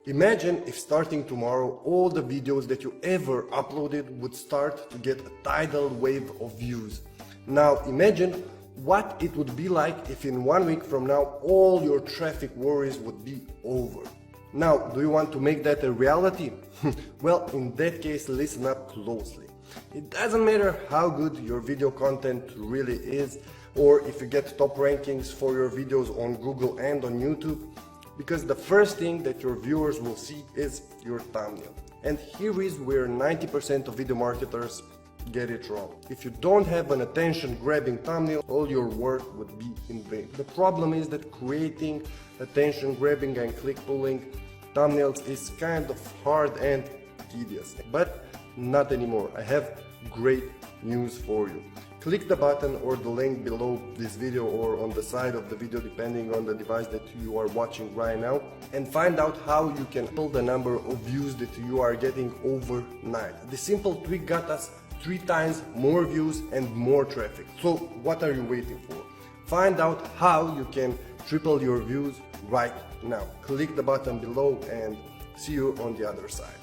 Imagine if starting tomorrow all the videos that you ever uploaded would start to get a tidal wave of views. Now imagine what it would be like if in 1 week from now all your traffic worries would be over. Now, do you want to make that a reality? Well, in that case, listen up closely. It doesn't matter how good your video content really is, or if you get top rankings for your videos on Google and on YouTube, because the first thing that your viewers will see is your thumbnail. And here is where 90% of video marketers get it wrong. If you don't have an attention-grabbing thumbnail, all your work would be in vain. The problem is that creating attention-grabbing and click-pulling thumbnails is kind of hard and tedious. But not anymore. I have great news for you. Click the button or the link below this video or on the side of the video depending on the device that you are watching right now, and find out how you can double the number of views that you are getting overnight. The simple trick got us 3 times more views and more traffic. So what are you waiting for? Find out how you can triple your views right now. Click the button below and see you on the other side.